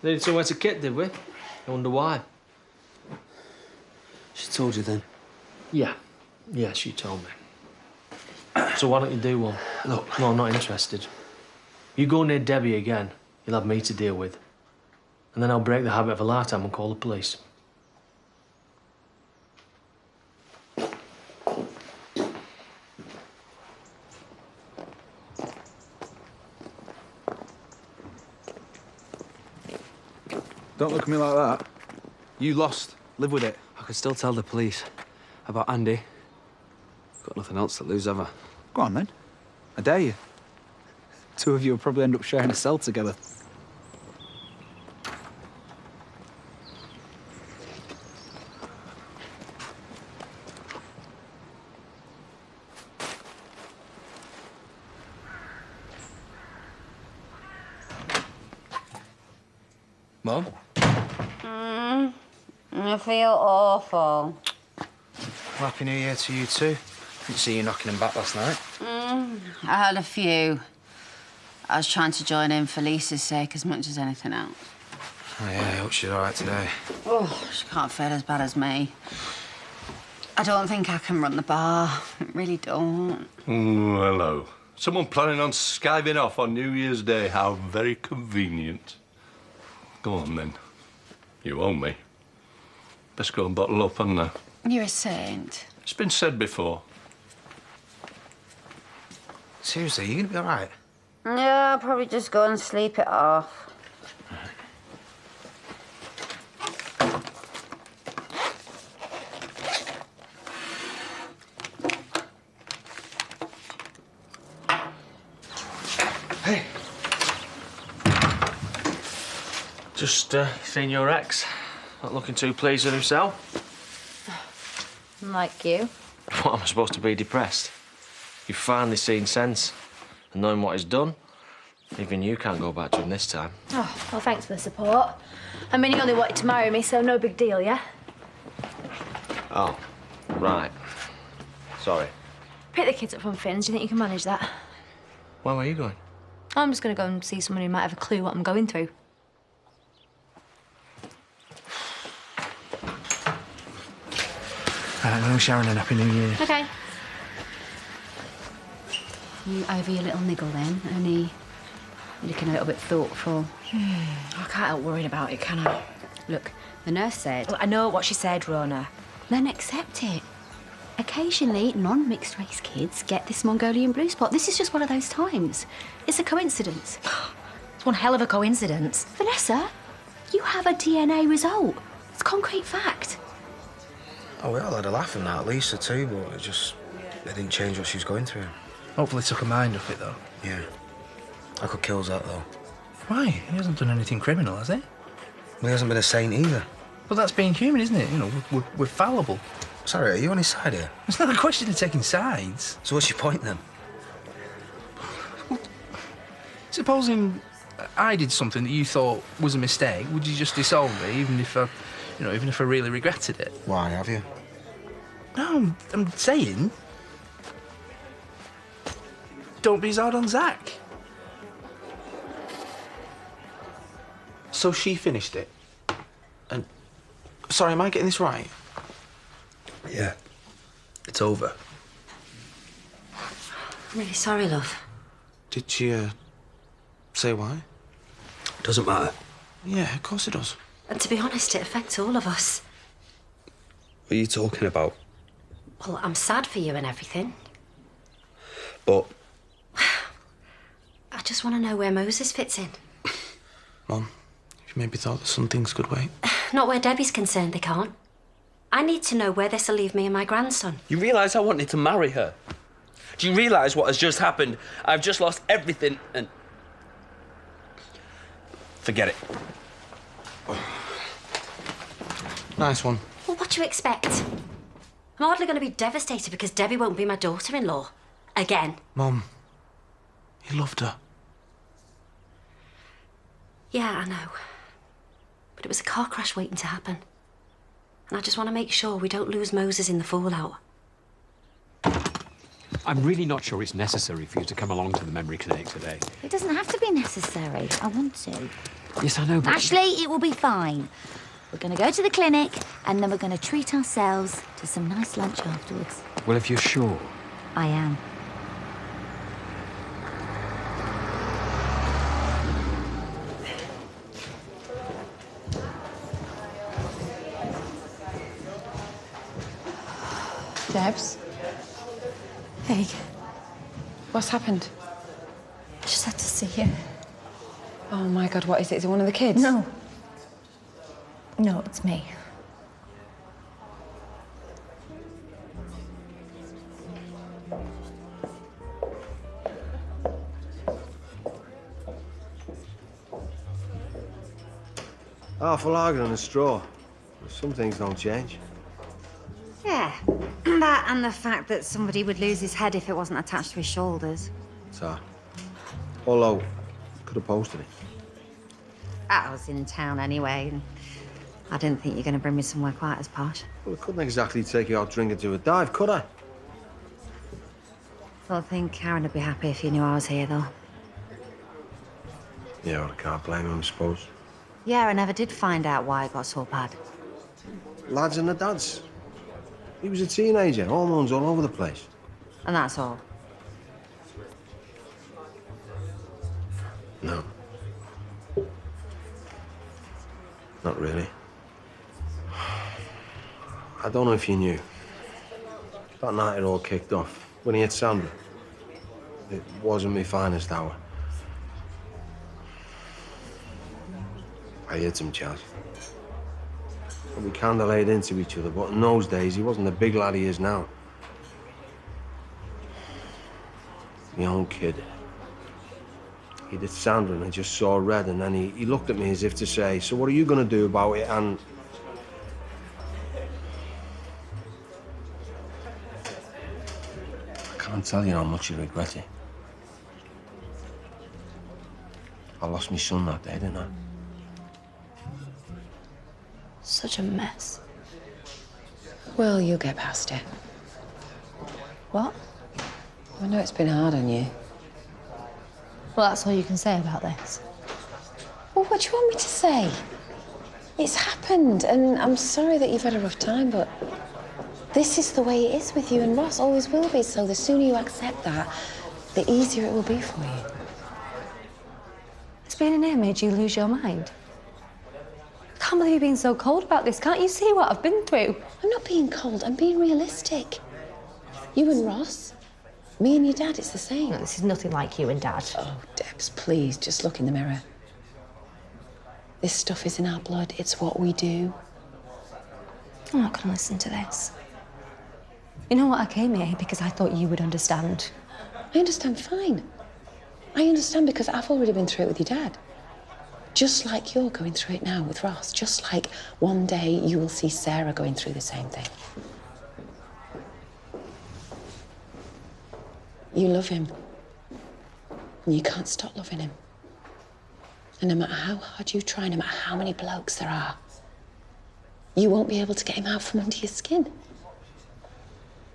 They didn't somewhere to kit, did we? I wonder why. She told you then? Yeah. Yeah, she told me. So why don't you do one? Look. No, I'm not interested. You go near Debbie again, you'll have me to deal with. And then I'll break the habit of a lifetime and call the police. Don't look at me like that. You lost. Live with it. I could still tell the police about Andy. Got nothing else to lose, have I? Go on, then. I dare you. Two of you will probably end up sharing a cell together. Mum? I feel awful. Well, Happy New Year to you too. Didn't see you knocking him back last night. I had a few. I was trying to join in for Lisa's sake as much as anything else. Oh, yeah, I hope she's all right today. Oh, she can't feel as bad as me. I don't think I can run the bar. I really don't. Hello. Someone planning on skiving off on New Year's Day. How very convenient. Go on, then. You owe me. Best go and bottle up, hadn't I? You're a saint. It's been said before. Seriously, you gonna be all right? Yeah, I'll probably just go and sleep it off. Hey. Just seen your ex. Not looking too pleased with himself. Like you. What, am I supposed to be depressed? You've finally seen sense. And knowing what he's done, even you can't go back to him this time. Oh, well, thanks for the support. I mean, he only wanted to marry me, so no big deal, yeah? Oh, right. Sorry. Pick the kids up from Finn's. Do you think you can manage that? Where are you going? I'm just going to go and see someone who might have a clue what I'm going through. I'm going to Sharon and Happy New Year. OK. You over your little niggle then, only looking a little bit thoughtful. I can't help worrying about it, can I? Look, the nurse said... Well, I know what she said, Rona. Then accept it. Occasionally, non-mixed race kids get this Mongolian blue spot. This is just one of those times. It's a coincidence. It's one hell of a coincidence. Vanessa, you have a DNA result. It's concrete fact. Oh, we all had a laugh at that, Lisa too, but it didn't change what she was going through. Hopefully took her mind off it, though. Yeah. I could kill that, though. Why? He hasn't done anything criminal, has he? Well, he hasn't been a saint either. Well, that's being human, isn't it? You know, we're fallible. Sorry, are you on his side here? It's not a question of taking sides. So what's your point, then? Supposing I did something that you thought was a mistake, would you just disown me, even if I really regretted it? Why, have you? No, I'm saying... Don't be as hard on Zach. So she finished it? And... Sorry, am I getting this right? Yeah. It's over. I'm really sorry, love. Did she, say why? Doesn't matter. Yeah, of course it does. And to be honest, it affects all of us. What are you talking about? Well, I'm sad for you and everything. But... I just want to know where Moses fits in. Mum, you maybe thought that some things could wait. Not where Debbie's concerned, they can't. I need to know where this'll leave me and my grandson. You realise I wanted to marry her? Do you realise what has just happened? I've just lost everything and... Forget it. Nice one. Well, what do you expect? I'm hardly going to be devastated because Debbie won't be my daughter-in-law. Again. Mum, he loved her. Yeah, I know. But it was a car crash waiting to happen. And I just want to make sure we don't lose Moses in the fallout. I'm really not sure it's necessary for you to come along to the memory clinic today. It doesn't have to be necessary. I want to. Yes, I know, but... Ashley, it will be fine. We're going to go to the clinic and then we're going to treat ourselves to some nice lunch afterwards. Well, if you're sure. I am. Debs? Hey. What's happened? I just had to see you. Oh, my God, what is it? Is it one of the kids? No. No, it's me. Half a lager and a straw. Some things don't change. Yeah, that and the fact that somebody would lose his head if it wasn't attached to his shoulders. So, although, could have posted it. I was in town anyway, and I didn't think you were going to bring me somewhere quite as posh. Well, I couldn't exactly take you out drinking to a dive, could I? Don't think Karen would be happy if you knew I was here, though. Yeah, well, I can't blame him, I suppose. Yeah, I never did find out why it got so bad. Lads and the dads. He was a teenager, hormones all over the place. And that's all. No. Not really. I don't know if you knew. That night it all kicked off. When he hit Sandra. It wasn't my finest hour. I hit him, Chaz. We kind of laid into each other, but in those days, he wasn't the big lad he is now. My own kid. He did Sandra and I just saw red, and then he looked at me as if to say, so what are you going to do about it? And I can't tell you how much I regret it. I lost my son that day, didn't I? Such a mess. Well, you'll get past it. What? I know it's been hard on you. Well, that's all you can say about this. Well, what do you want me to say? It's happened, and I'm sorry that you've had a rough time, but this is the way it is with you, and Ross always will be, so the sooner you accept that, the easier it will be for you. Has being in here made you lose your mind? I can't believe you're being so cold about this. Can't you see what I've been through? I'm not being cold, I'm being realistic. You and Ross, me and your dad, it's the same. No, this is nothing like you and Dad. Oh, Debs, please, just look in the mirror. This stuff is in our blood. It's what we do. I'm not going to listen to this. You know what? I came here because I thought you would understand. I understand fine. I understand because I've already been through it with your dad. Just like you're going through it now with Ross. Just like one day you will see Sarah going through the same thing. You love him. And you can't stop loving him. And no matter how hard you try, no matter how many blokes there are, you won't be able to get him out from under your skin.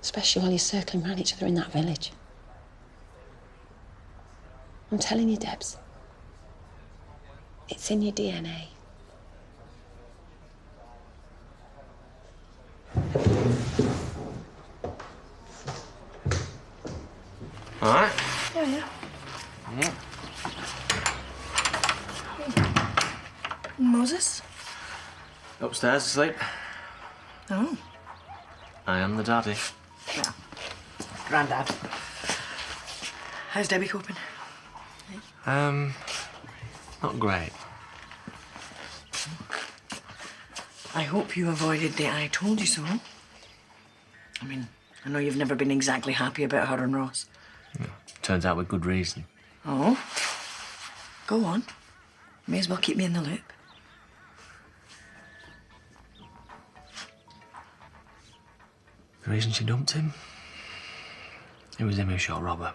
Especially while you're circling around each other in that village. I'm telling you, Debs. It's in your DNA. All right. Yeah. Yeah. Moses? Upstairs asleep. Oh. I am the daddy. Yeah. Grandad. How's Debbie coping? Not great. I hope you avoided the I told you so. I mean, I know you've never been exactly happy about her and Ross. Yeah. Turns out with good reason. Oh? Go on. May as well keep me in the loop. The reason she dumped him? It was him who shot Robert.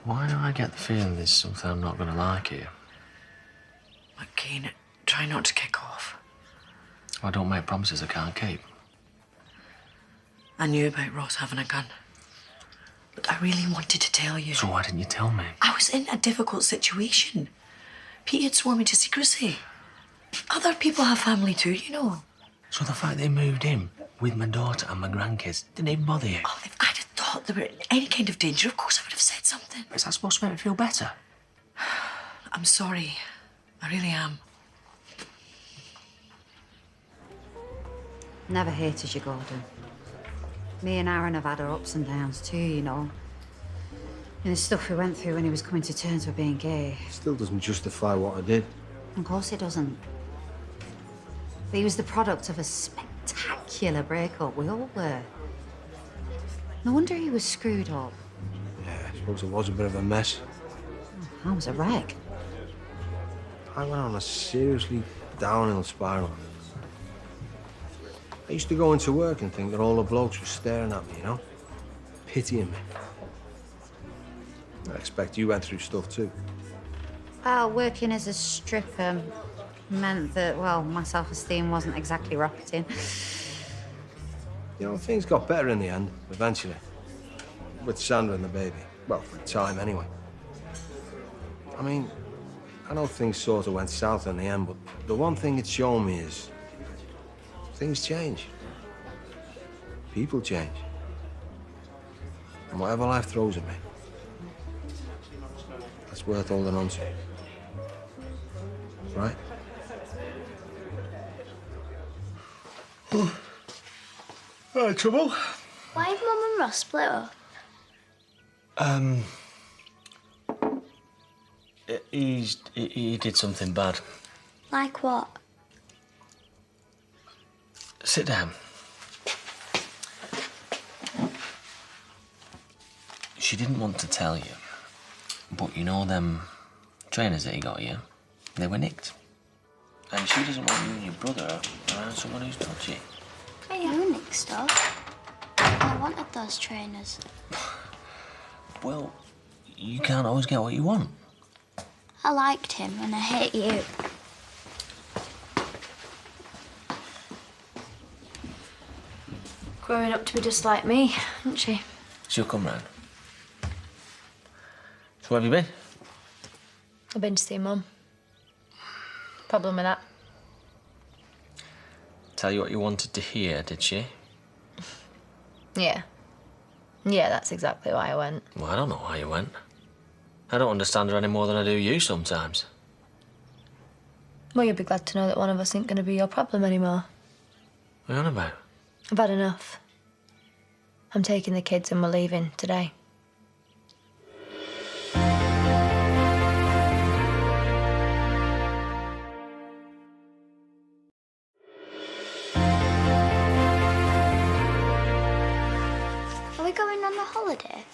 Why do I get the feeling there's something I'm not going to like here? Look, Kane, try not to kick off. I don't make promises I can't keep. I knew about Ross having a gun. But I I really wanted to tell you. So why didn't you tell me? I was in a difficult situation. Pete had sworn me to secrecy. Other people have family too, you know. So the fact they moved in with my daughter and my grandkids didn't even bother you? Oh, if I'd have thought they were in any kind of danger, of course I would have said something. Is that supposed to make me feel better? I'm sorry. I really am. Never hated you, Gordon. Me and Aaron have had our ups and downs too, you know. And the stuff we went through when he was coming to terms with being gay. Still doesn't justify what I did. Of course it doesn't. But he was the product of a spectacular breakup. We all were. No wonder he was screwed up. Yeah, I suppose it was a bit of a mess. I was a wreck. I went on a seriously downhill spiral. I used to go into work and think that all the blokes were staring at me, you know? Pitying me. I expect you went through stuff too. Well, working as a stripper meant that, well, my self-esteem wasn't exactly rocketing. You know, things got better in the end, eventually. With Sandra and the baby. Well, for a time, anyway. I mean, I know things sort of went south in the end, but the one thing it's shown me is things change. People change. And whatever life throws at me, that's worth holding on to. Right? Trouble? Why have Mum and Ross split up? He did something bad. Like what? Sit down. She didn't want to tell you, but you know them trainers that he got you? They were nicked. And she doesn't want you and your brother around someone who's dodgy. Hey, you nick stuff. I wanted those trainers. Well, you can't always get what you want. I liked him and I hate you. Growing up to be just like me, isn't she? She'll come round. So where have you been? I've been to see Mum. Problem with that? Tell you what you wanted to hear, did she? Yeah. Yeah, that's exactly why I went. Well, I don't know why you went. I don't understand her any more than I do you sometimes. Well, you'll be glad to know that one of us ain't going to be your problem anymore. What are you on about? I've had enough. I'm taking the kids and we're leaving today. Are we going on a holiday?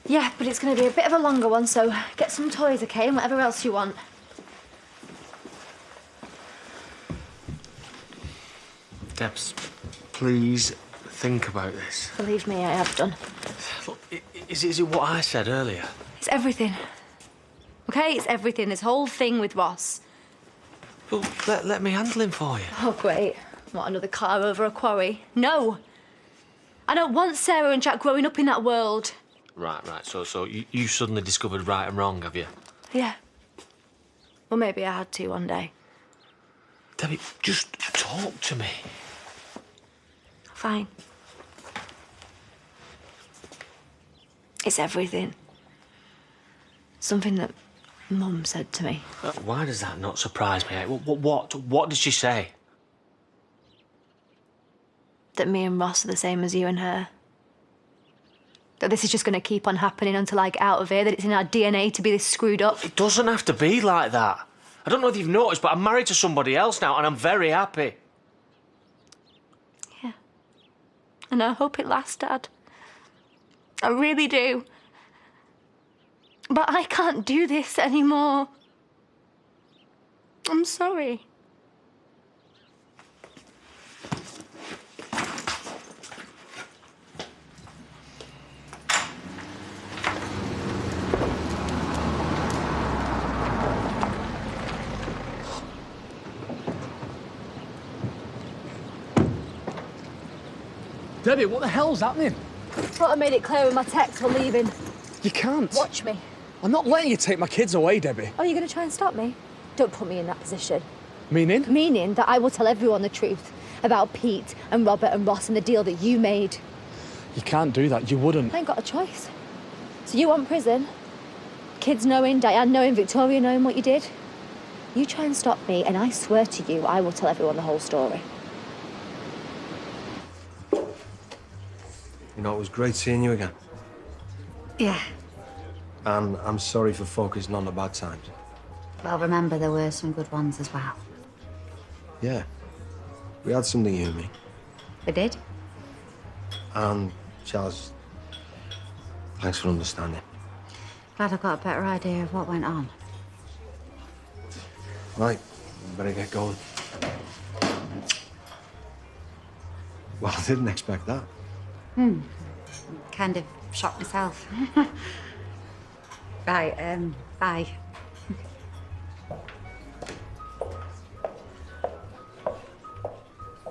Yeah, but it's going to be a bit of a longer one, so get some toys, OK, and whatever else you want. Debs, please think about this. Believe me, I have done. Look, is it what I said earlier? It's everything. OK, it's everything. This whole thing with Ross. Well, let me handle him for you. Oh, great. What, another car over a quarry? No. I don't want Sarah and Jack growing up in that world. Right. So you suddenly discovered right and wrong, have you? Yeah. Well, maybe I had to one day. Debbie, just talk to me. Fine. It's everything. Something that Mum said to me. Why does that not surprise me? What did she say? That me and Ross are the same as you and her. That this is just going to keep on happening until I get out of here, that it's in our DNA to be this screwed up. It doesn't have to be like that. I don't know if you've noticed, but I'm married to somebody else now and I'm very happy. Yeah. And I hope it lasts, Dad. I really do. But I can't do this anymore. I'm sorry. Debbie, what the hell's happening? Thought I made it clear with my text we're leaving. You can't. Watch me. I'm not letting you take my kids away, Debbie. Are you going to try and stop me? Don't put me in that position. Meaning? Meaning that I will tell everyone the truth about Pete and Robert and Ross and the deal that you made. You can't do that. You wouldn't. I ain't got a choice. So you want prison? Kids knowing, Diane knowing, Victoria knowing what you did? You try and stop me, and I swear to you, I will tell everyone the whole story. You know, it was great seeing you again. Yeah. And I'm sorry for focusing on the bad times. Well, remember, there were some good ones as well. Yeah. We had something, you and me. We did? And, Charles, thanks for understanding. Glad I've got a better idea of what went on. Right, better get going. Well, I didn't expect that. Kind of shocked myself. Right, bye.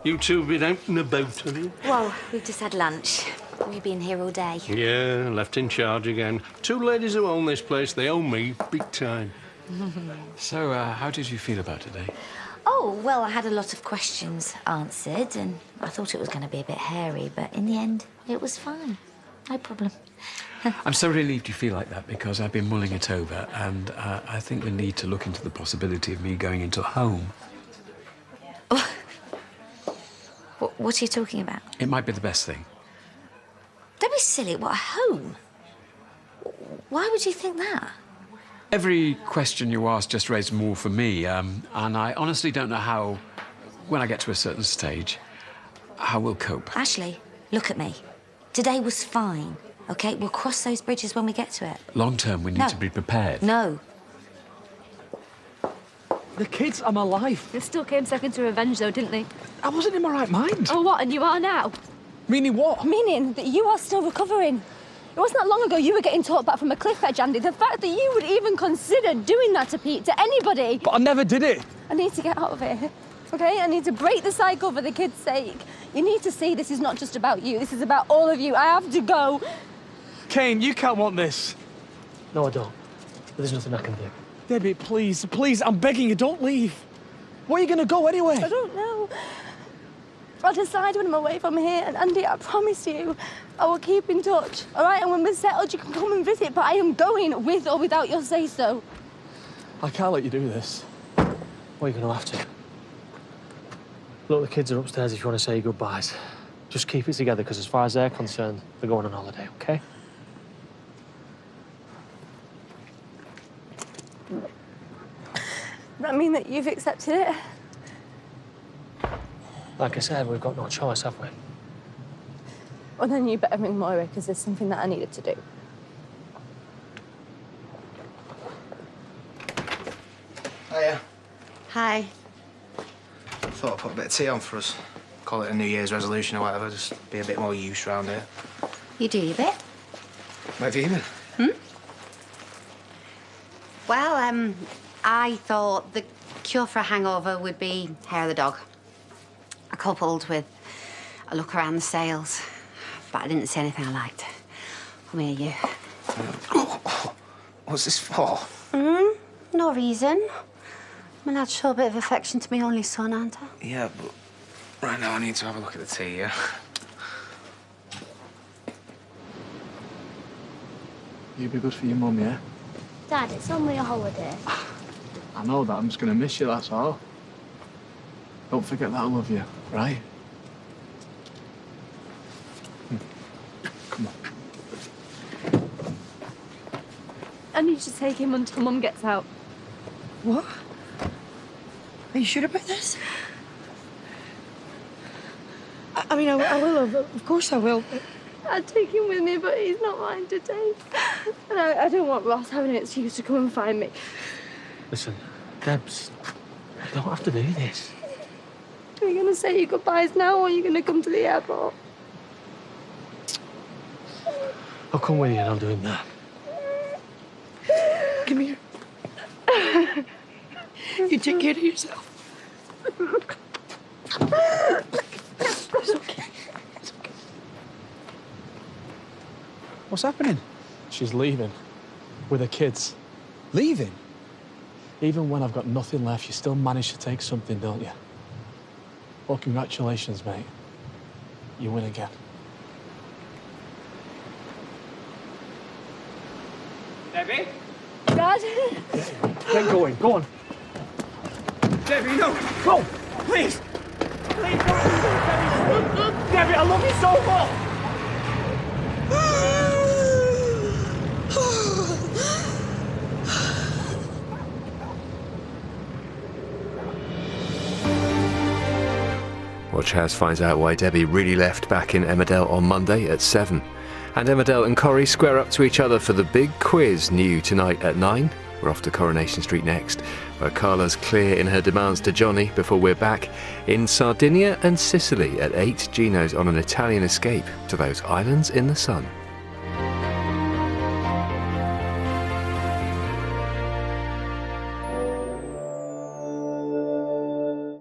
You two been out and about, have you? Well, we've just had lunch. We've been here all day. Yeah, left in charge again. Two ladies who own this place, they own me big time. So, how did you feel about today? Oh, well, I had a lot of questions answered, and I thought it was going to be a bit hairy, but in the end, it was fine. No problem. I'm so relieved you feel like that because I've been mulling it over, and I think we need to look into the possibility of me going into a home. What are you talking about? It might be the best thing. Don't be silly. What, a home? Why would you think that? Every question you ask just raised more for me, and I honestly don't know how, when I get to a certain stage, how we'll cope. Ashley, look at me. Today was fine, OK? We'll cross those bridges when we get to it. Long term, we need to be prepared. No. The kids are my life. They still came second to revenge, though, didn't they? I wasn't in my right mind. Oh, what? And you are now? Meaning what? Meaning that you are still recovering. It wasn't that long ago you were getting taught back from a cliff edge, Andy. The fact that you would even consider doing that to Pete, to anybody. But I never did it. I need to get out of here, OK? I need to break the cycle for the kids' sake. You need to see this is not just about you. This is about all of you. I have to go. Kane, you can't want this. No, I don't. But there's nothing I can do. Debbie, please, please, I'm begging you, don't leave. Where are you going to go anyway? I don't know. I'll decide when I'm away from here. And Andy, I promise you, I will keep in touch, all right? And when we're settled, you can come and visit, but I am going with or without your say-so. I can't let you do this. Well, you're going to have to. Look, the kids are upstairs if you want to say your goodbyes. Just keep it together, because as far as they're concerned, they're going on holiday, OK? Does that mean that you've accepted it? Like I said, we've got no choice, have we? Well, then you better ring Moira, because there's something that I needed to do. Hiya. Hi. Thought I'd put a bit of tea on for us. Call it a New Year's resolution or whatever, just be a bit more use round here. You do your bit. Where have you been? Well, I thought the cure for a hangover would be hair of the dog, coupled with a look around the sales. But I didn't see anything I liked. Come here, you. What's this for? No reason. I'm allowed to show a bit of affection to my only son, aren't I? Yeah, but right now I need to have a look at the tea, yeah? You be good for your mum, yeah? Dad, it's only a holiday. I know that. I'm just going to miss you, that's all. Don't forget that I love you, right? Come on. I need to take him until Mum gets out. What? Are you sure about this? I mean, I will. Of course I will. I'd take him with me, but he's not mine to take. And I don't want Ross having an excuse to come and find me. Listen, Debs, you don't have to do this. Are you going to say your goodbyes now, or are you going to come to the airport? I'll come with you and I'll do him that. Come here. You take care of yourself. It's okay. It's okay. What's happening? She's leaving. With her kids. Leaving? Even when I've got nothing left, you still manage to take something, don't you? Well, congratulations, mate. You win again. Debbie? Dad? Get going, go on. Debbie, no! Go! Please! Please don't do this, Debbie! Debbie, I love you so much! Watch House finds out why Debbie really left back in Emmerdale on Monday at 7. And Emmerdale and Corrie square up to each other for the big quiz, new tonight at 9. We're off to Coronation Street next, where Carla's clear in her demands to Johnny before we're back in Sardinia and Sicily at 8. Gino's on an Italian escape to those islands in the sun.